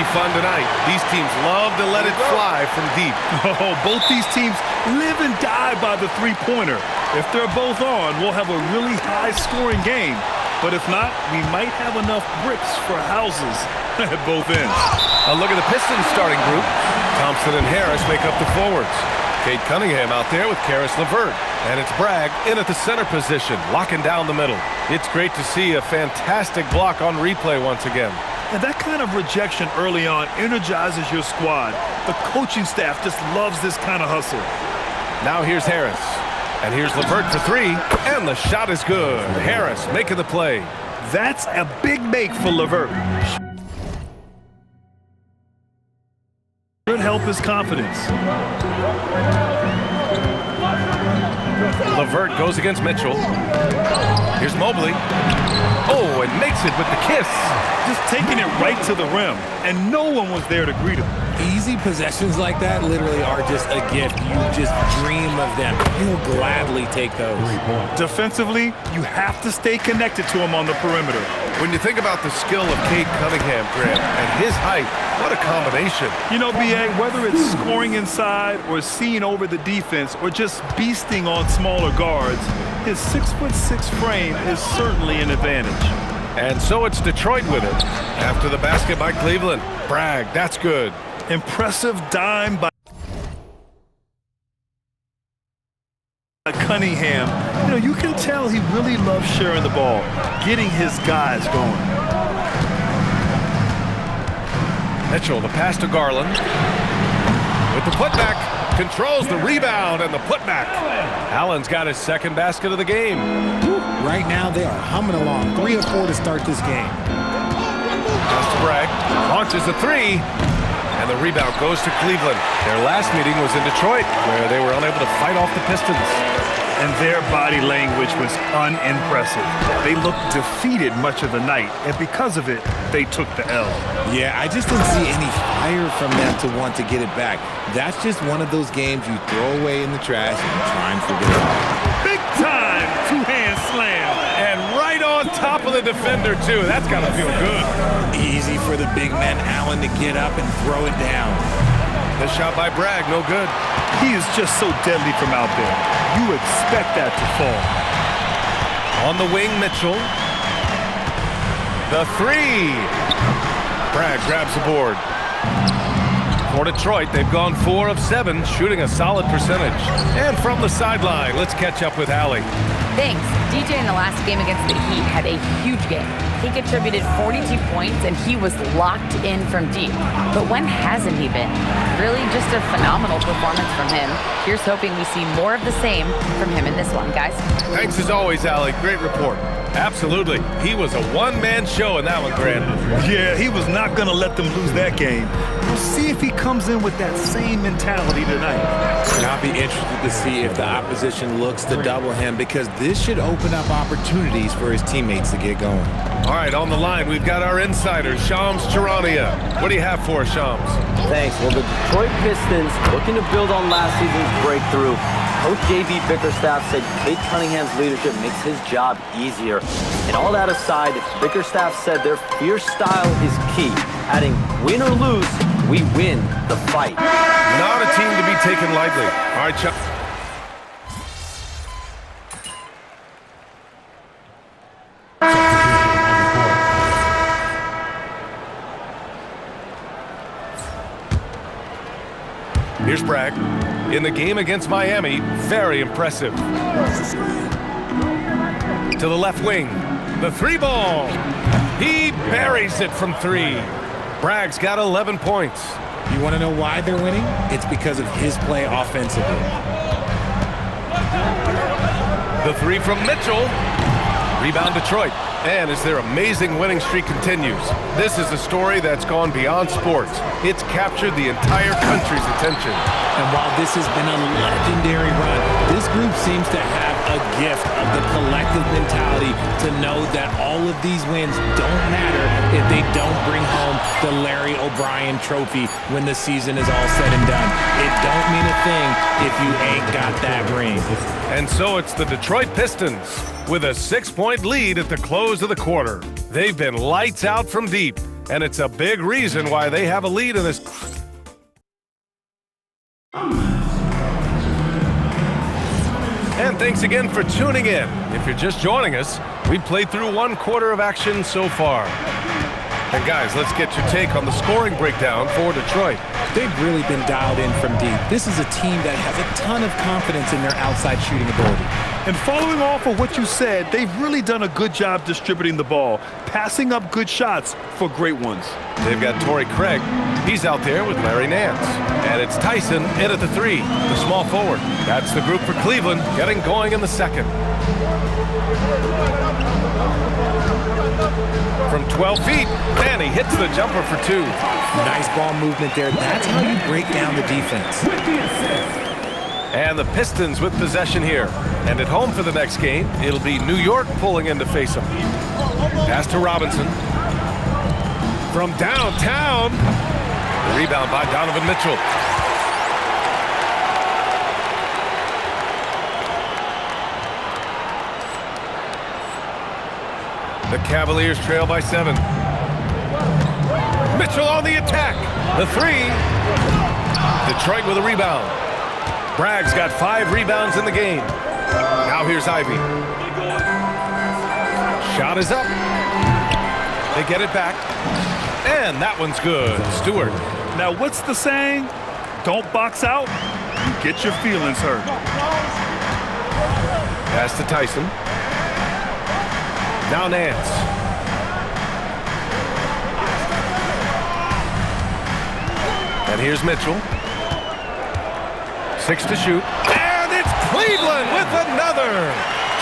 be fun tonight. These teams love to let it fly from deep. Oh, both these teams live and die by the three-pointer. If they're both on, we'll have a really high-scoring game. But if not, we might have enough bricks for houses at both ends. A look at the Pistons starting group. Thompson and Harris make up the forwards. Cade Cunningham out there with Caris LeVert. And it's Bragg in at the center position, locking down the middle. It's great to see a fantastic block on replay once again. And that kind of rejection early on energizes your squad. The coaching staff just loves this kind of hustle. Now here's Harris. And here's LeVert for three, and the shot is good. Harris making the play. That's a big make for LeVert. Should help his confidence. LeVert goes against Mitchell. Here's Mobley. Oh, and makes it with the kiss. Just taking it right to the rim, and no one was there to greet him. Easy possessions like that literally are just a gift. You just dream of them. You'll gladly take those. Defensively, you have to stay connected to him on the perimeter. When you think about the skill of Cade Cunningham, Grant, and his height, what a combination. You know, B.A., whether it's scoring inside or seeing over the defense or just beasting on smaller guards, his 6'6" frame is certainly an advantage. And so it's Detroit with it. After the basket by Cleveland. Bragg, that's good. Impressive dime by Cunningham. You know, you can tell he really loves sharing the ball, getting his guys going. Mitchell, the pass to Garland. With the putback, controls the rebound and the putback. Allen's got his second basket of the game. Right now, they are humming along. 3 of 4 to start this game. Pass to Bragg. Launches a three. And the rebound goes to Cleveland. Their last meeting was in Detroit, where they were unable to fight off the Pistons. And their body language was unimpressive. They looked defeated much of the night, and because of it, they took the L. Yeah, I just didn't see any fire from them to want to get it back. That's just one of those games you throw away in the trash and try and forget about it. Big time two-hand slam. And right on top of the defender, too. That's got to feel good. Easy for the big man Allen to get up and throw it down. The shot by Bragg, no good. He is just so deadly from out there. You expect that to fall. On the wing, Mitchell. The three. Bragg grabs the board. For Detroit, they've gone 4 of 7, shooting a solid percentage. And from the sideline, let's catch up with Allie. Thanks. DJ in the last game against the Heat had a huge game. He contributed 42 points, and he was locked in from deep. But when hasn't he been? Really just a phenomenal performance from him. Here's hoping we see more of the same from him in this one, guys. Thanks as always, Allie. Great report. Absolutely. He was a one-man show in that one, Grant. Yeah, he was not going to let them lose that game. We'll see if he comes in with that same mentality tonight. And I'll be interested to see if the opposition looks to double him, because this should open up opportunities for his teammates to get going. All right, on the line, we've got our insider, Shams Charania. What do you have for us, Shams? Thanks. Well, the Detroit Pistons, looking to build on last season's breakthrough. Coach J.B. Bickerstaff said Cade Cunningham's leadership makes his job easier. And all that aside, Bickerstaff said their fierce style is key, adding, win or lose, we win the fight. Not a team to be taken lightly. All right, Chuck. Here's Bragg. In the game against Miami, very impressive. To the left wing. The three ball. He buries it from 3. Bragg's got 11 points. You want to know why they're winning? It's because of his play offensively. The three from Mitchell. Rebound Detroit. And as their amazing winning streak continues, this is a story that's gone beyond sports. It's captured the entire country's attention. And while this has been a legendary run, this group seems to have a gift of the collective mentality to know that all of these wins don't matter if they don't bring home the Larry O'Brien trophy when the season is all said and done. It don't mean a thing if you ain't got that ring. And so it's the Detroit Pistons with a 6-point lead at the close of the quarter. They've been lights out from deep, And it's a big reason why they have a lead in this. And thanks again for tuning in. If you're just joining us, we've played through 1 quarter of action so far. And guys, let's get your take on the scoring breakdown for Detroit. They've really been dialed in from deep. This is a team that has a ton of confidence in their outside shooting ability. And following off of what you said, they've really done a good job distributing the ball, passing up good shots for great ones. They've got Torrey Craig. He's out there with Larry Nance. And it's Tyson in at the 3, the small forward. That's the group for Cleveland, getting going in the second. From 12 feet, and he hits the jumper for 2. Nice ball movement there. That's how you break down the defense. And the Pistons with possession here. And at home for the next game, it'll be New York pulling in to face them. Pass to Robinson. From downtown. The rebound by Donovan Mitchell. The Cavaliers trail by 7. Mitchell on the attack. The 3. Detroit with a rebound. Bragg's got 5 rebounds in the game. Now here's Ivy. Shot is up. They get it back. And that one's good. Stewart. Now, what's the saying? Don't box out, you get your feelings hurt. Pass to Tyson. Now Nance. And here's Mitchell. 6 to shoot. And it's Cleveland with another.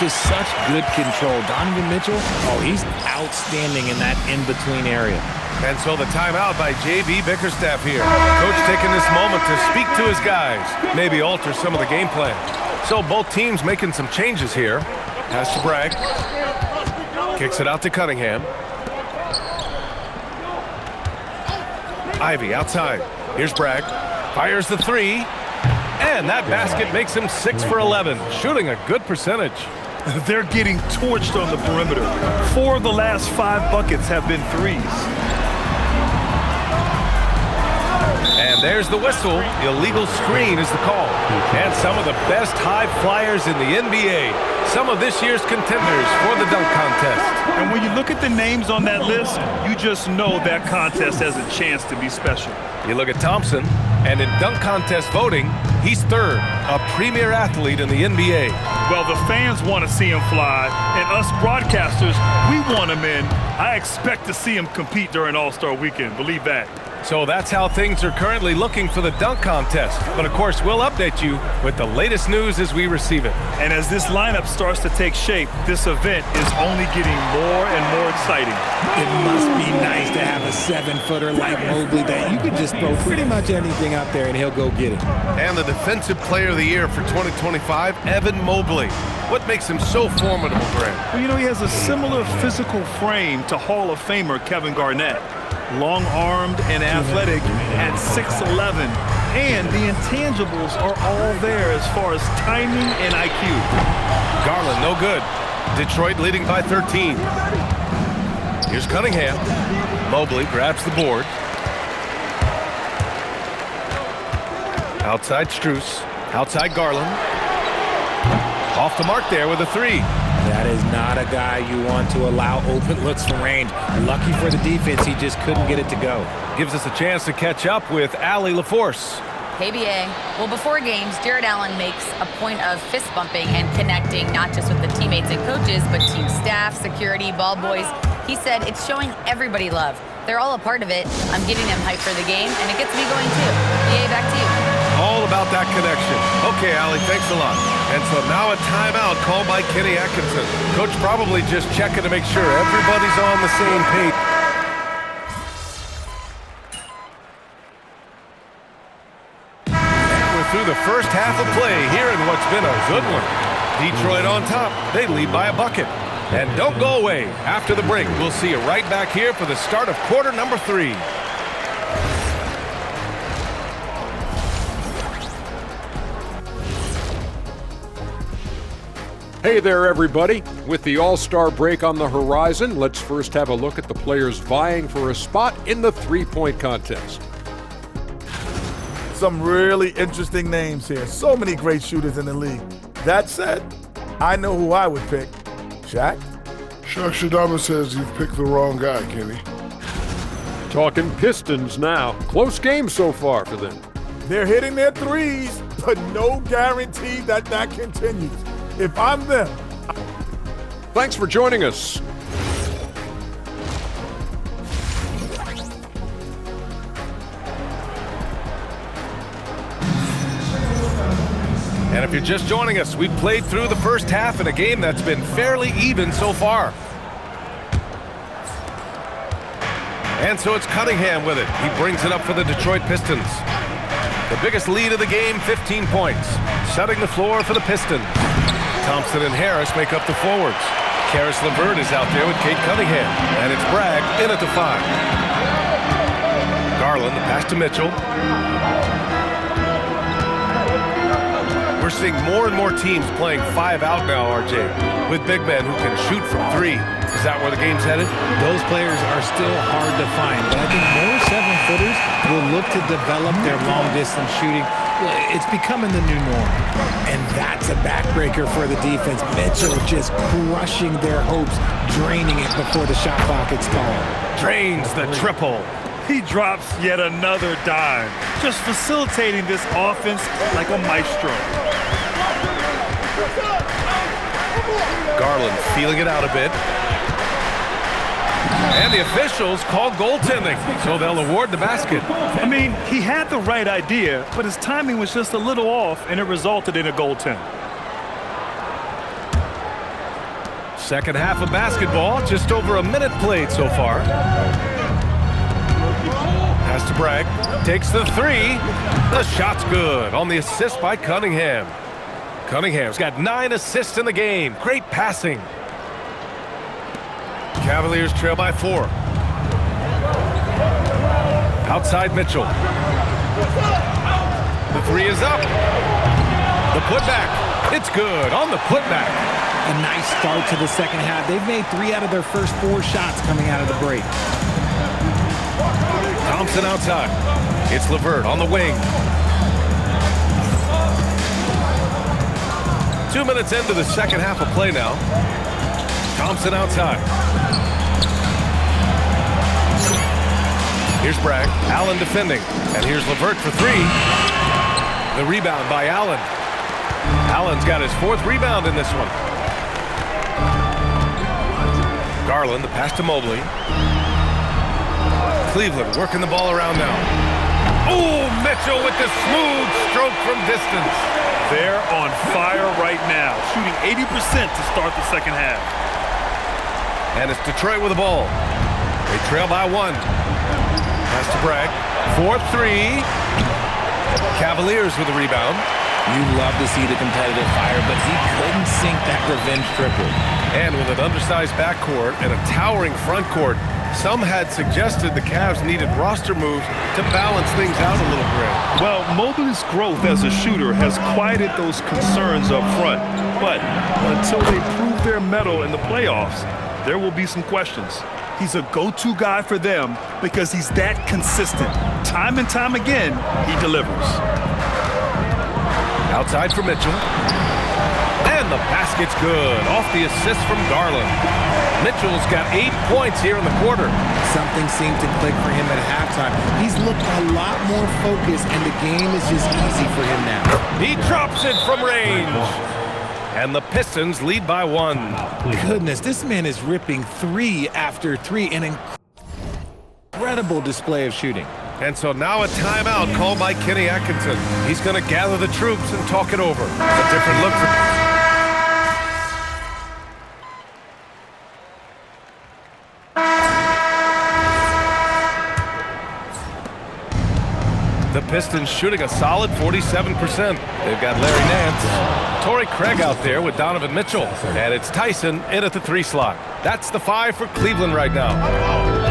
Just such good control. Donovan Mitchell, oh, he's outstanding in that in-between area. And so the timeout by J.B. Bickerstaff here. Coach taking this moment to speak to his guys, maybe alter some of the game plan. So both teams making some changes here. Pass to Bragg. Kicks it out to Cunningham. Ivy outside. Here's Bragg. Fires the 3. And that basket makes him 6 for 11, shooting a good percentage. They're getting torched on the perimeter. 4 of the last 5 buckets have been threes. And there's the whistle. Illegal screen is the call. And some of the best high flyers in the NBA. Some of this year's contenders for the dunk contest. And when you look at the names on that list, you just know that contest has a chance to be special. You look at Thompson, and in dunk contest voting, he's 3rd, a premier athlete in the NBA. Well, the fans want to see him fly, and us broadcasters, we want him in. I expect to see him compete during All-Star Weekend, believe that. So that's how things are currently looking for the dunk contest. But of course, we'll update you with the latest news as we receive it. And as this lineup starts to take shape, this event is only getting more and more exciting. It must be nice to have a 7-footer like Mobley that you could just throw pretty much anything out there and he'll go get it. And the Defensive Player of the Year for 2025, Evan Mobley. What makes him so formidable, Grant? Well, you know, he has a similar physical frame to Hall of Famer Kevin Garnett. Long-armed and athletic at 6'11", and the intangibles are all there as far as timing and IQ. Garland, no good. Detroit leading by 13. Here's Cunningham. Mobley grabs the board. Outside Strus. Outside Garland. Off the mark there with a 3. That is not a guy you want to allow open looks from range. Lucky for the defense, he just couldn't get it to go. Gives us a chance to catch up with Allie LaForce. Hey, BA. Well, before games, Jared Allen makes a point of fist bumping and connecting not just with the teammates and coaches, but team staff, security, ball boys. He said it's showing everybody love. They're all a part of it. I'm getting them hyped for the game, and it gets me going too. BA, back to you. All about that connection. Okay, Allie, thanks a lot. And so now a timeout called by Kenny Atkinson. Coach probably just checking to make sure everybody's on the same page. We're through the first half of play here in what's been a good one. Detroit on top. They lead by a bucket. And don't go away. After the break, we'll see you right back here for the start of quarter number 3. Hey there, everybody. With the All-Star break on the horizon, let's first have a look at the players vying for a spot in the three-point contest. Some really interesting names here. So many great shooters in the league. That said, I know who I would pick. Shaq? Chuck Shadama says you've picked the wrong guy, Kenny. Talking Pistons now. Close game so far for them. They're hitting their threes, but no guarantee that that continues. If I'm them. Thanks for joining us. And if you're just joining us, we've played through the first half in a game that's been fairly even so far. And so it's Cunningham with it. He brings it up for the Detroit Pistons. The biggest lead of the game, 15 points. Setting the floor for the Pistons. Thompson and Harris make up the forwards. Caris LeVert is out there with Cade Cunningham. And it's Bragg in at the 5. Garland, the pass to Mitchell. We're seeing more and more teams playing 5 out now, RJ, with big men who can shoot from 3. Is that where the game's headed? Those players are still hard to find, but I think more 7-footers will look to develop their long-distance shooting. It's becoming the new norm, and that's a backbreaker for the defense. Mitchell just crushing their hopes, draining it before the shot clock expired. Drains the triple. He drops yet another dime, just facilitating this offense like a maestro. Garland feeling it out a bit. And the officials call goaltending, so they'll award the basket. I mean, he had the right idea, but his timing was just a little off, and it resulted in a goaltend. Second half of basketball, just over a minute played so far. Pass to Bragg, takes the 3. The shot's good on the assist by Cunningham. Cunningham's got 9 assists in the game. Great passing. Cavaliers trail by 4. Outside Mitchell. The 3 is up. The putback. It's good on the putback. A nice start to the second half. They've made 3 out of their first 4 shots coming out of the break. Thompson outside. It's LeVert on the wing. 2 minutes into the second half of play now. Thompson outside. Here's Bragg. Allen defending. And here's LeVert for 3. The rebound by Allen. Allen's got his 4th rebound in this one. Garland, the pass to Mobley. Cleveland working the ball around now. Oh, Mitchell with the smooth stroke from distance. They're on fire right now, shooting 80% to start the second half. And it's Detroit with the ball. They trail by 1. Pass to Bragg. 4-3. Cavaliers with the rebound. You love to see the competitive fire, but he couldn't sink that revenge triple. And with an undersized backcourt and a towering front court, some had suggested the Cavs needed roster moves to balance things out a little bit. Well, Mobley's growth as a shooter has quieted those concerns up front. But until they prove their mettle in the playoffs, there will be some questions. He's a go-to guy for them because he's that consistent. Time and time again, he delivers. Outside for Mitchell. And the basket's good. Off the assist from Garland. Mitchell's got 8 points here in the quarter. Something seemed to click for him at halftime. He's looked a lot more focused, and the game is just easy for him now. He drops it from range. And the Pistons lead by 1. Goodness, this man is ripping 3 after 3. An incredible display of shooting. And so now a timeout called by Kenny Atkinson. He's going to gather the troops and talk it over. A different look for... The Pistons shooting a solid 47%. They've got Larry Nance, Torrey Craig out there with Donovan Mitchell, and it's Tyson in at the 3 slot. That's the 5 for Cleveland right now.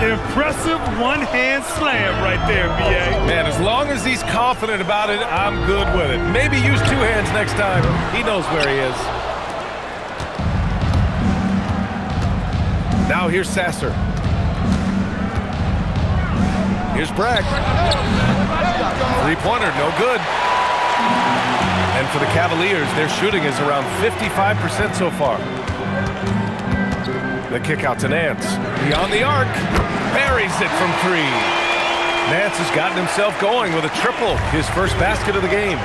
Impressive one-hand slam right there, B.A. Man, as long as he's confident about it, I'm good with it. Maybe use 2 hands next time. He knows where he is. Now here's Sasser. Here's Bragg. Three-pointer, no good. And for the Cavaliers, their shooting is around 55% so far. The kick out to Nance. Beyond the arc. Buries it from three. Nance has gotten himself going with a triple. His first basket of the game.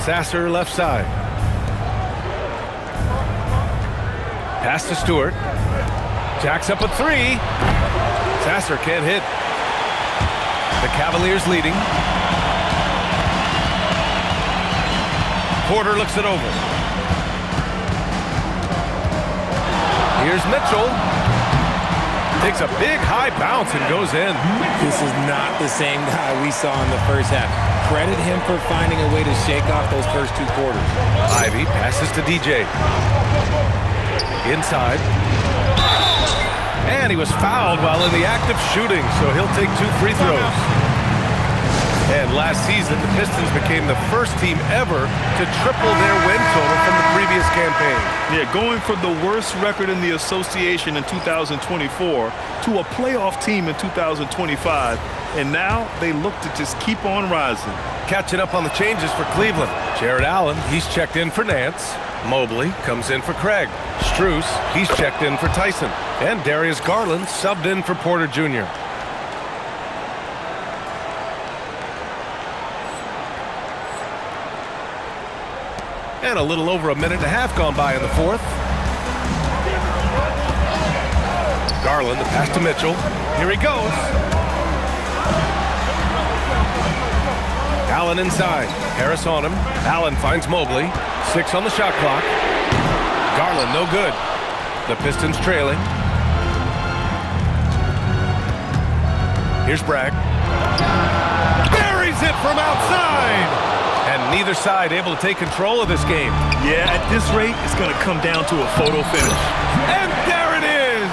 Sasser left side. Pass to Stewart. Jacks up a three. Sasser can't hit. The Cavaliers leading. Porter looks it over. Here's Mitchell. Takes a big high bounce and goes in. This is not the same guy we saw in the first half. Credit him for finding a way to shake off those first two quarters. Ivy passes to DJ. Inside. And he was fouled while in the act of shooting, so he'll take 2 free throws. And last season, the Pistons became the first team ever to triple their win total from the previous campaign. Yeah, going from the worst record in the association in 2024 to a playoff team in 2025, and now they look to just keep on rising. Catching up on the changes for Cleveland. Jared Allen, he's checked in for Nance. Mobley comes in for Craig. Strus, he's checked in for Tyson. And Darius Garland subbed in for Porter Jr. And a little over a minute and a half gone by in the fourth. Garland, the pass to Mitchell. Here he goes. Allen inside. Harris on him. Allen finds Mobley. 6 on the shot clock. Garland, no good. The Pistons trailing. Here's Bragg. Buries it from outside. And neither side able to take control of this game. Yeah, at this rate, it's going to come down to a photo finish. And there it is!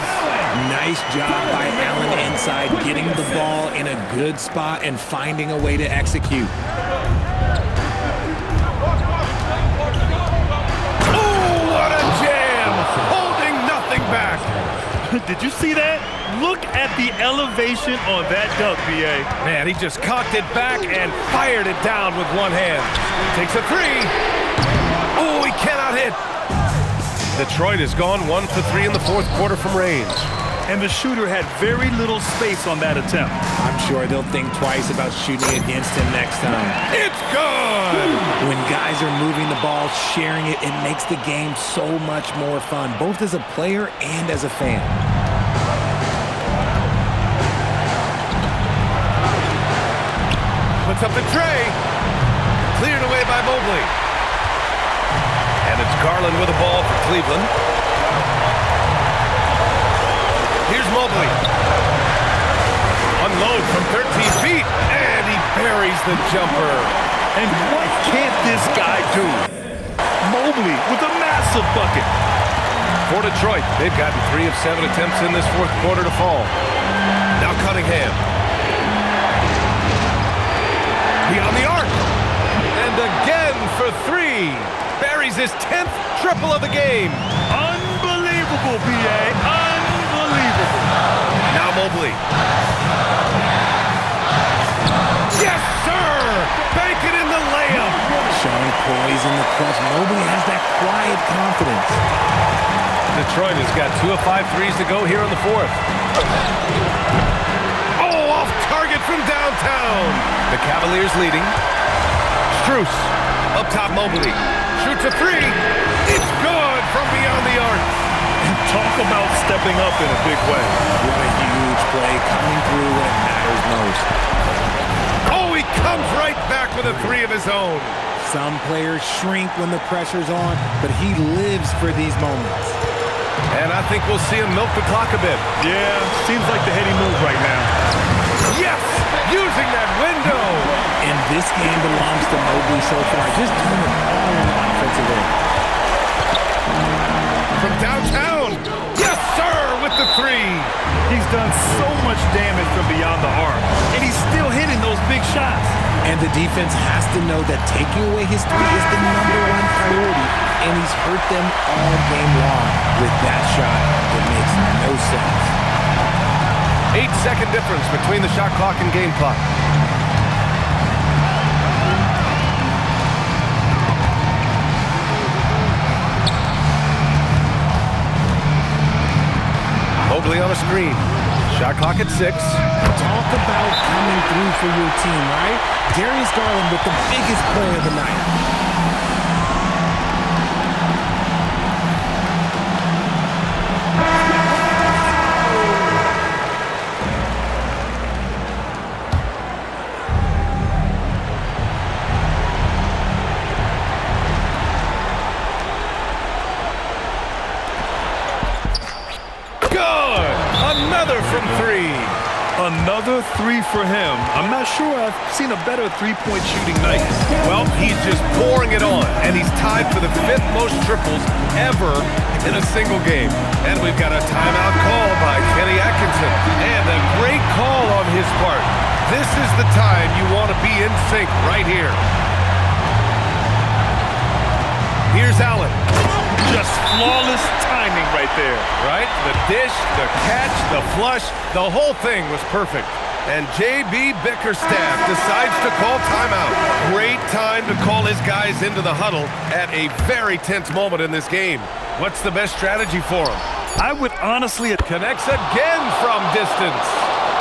Nice job by Allen inside, getting the ball in a good spot and finding a way to execute. Oh, what a jam! Holding nothing back. Did you see that? Look at the elevation on that dunk, B.A. Man, he just cocked it back and fired it down with one hand. Takes a three. Oh, he cannot hit. Detroit has gone 1 for 3 in the fourth quarter from range. And the shooter had very little space on that attempt. I'm sure they'll think twice about shooting against him next time. It's good! When guys are moving the ball, sharing it, it makes the game so much more fun, both as a player and as a fan. Puts up the tray. Cleared away by Mobley. And it's Garland with the ball for Cleveland. Here's Mobley. Unload from 13 feet. And he buries the jumper. And what can't this guy do? Mobley with a massive bucket. For Detroit, they've gotten 3 of 7 attempts in this fourth quarter to fall. Now Cunningham. Beyond the arc. And again for 3. Buries his 10th triple of the game. Unbelievable, B.A. Unbelievable. Now Mobley. Yes, sir! Bank it in the layup. Showing poise in the clutch. Mobley has that quiet confidence. Detroit has got 2 of 5 threes to go here in the fourth. Oh, off target from downtown. The Cavaliers leading. Strus up top Mobley. Shoots a 3. It's good from beyond the arc. Talk about stepping up in a big way. What a huge play coming through when it matters most. Oh, he comes right back with a 3 of his own. Some players shrink when the pressure's on, but he lives for these moments. And I think we'll see him milk the clock a bit. Yeah, seems like the heady move right now. Yes! Using that window! And this game belongs to Mobley so far. Just doing it all on the offensive end. From downtown! Yes, sir! With the 3! He's done so much damage from beyond the arc, and he's still hitting those big shots. And the defense has to know that taking away his 3 is the #1 priority, and he's hurt them all game long with that shot that makes no sense. 8-second difference between the shot clock and game clock. Mobley on a screen. Shot clock at 6. Talk about coming through for your team, right? Darius Garland with the biggest play of the night. Another from 3. Another 3 for him. I'm not sure I've seen a better three-point shooting night. Well, he's just pouring it on, and he's tied for the 5th most triples ever in a single game. And we've got a timeout call by Kenny Atkinson, and a great call on his part. This is the time you want to be in sync right here. Here's Allen. Just flawless timing right there. Right? The dish, the catch, the flush, the whole thing was perfect. And J.B. Bickerstaff decides to call timeout. Great time to call his guys into the huddle at a very tense moment in this game. What's the best strategy for him? I would honestly... Connects again from distance.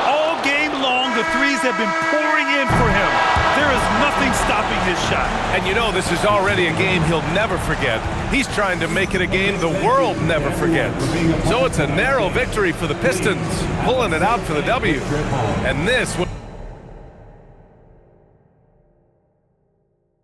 All game long, the threes have been pouring in for him. There is nothing stopping his shot. And you know this is already a game he'll never forget. He's trying to make it a game the world never forgets. So it's a narrow victory for the Pistons, pulling it out for the W. And this...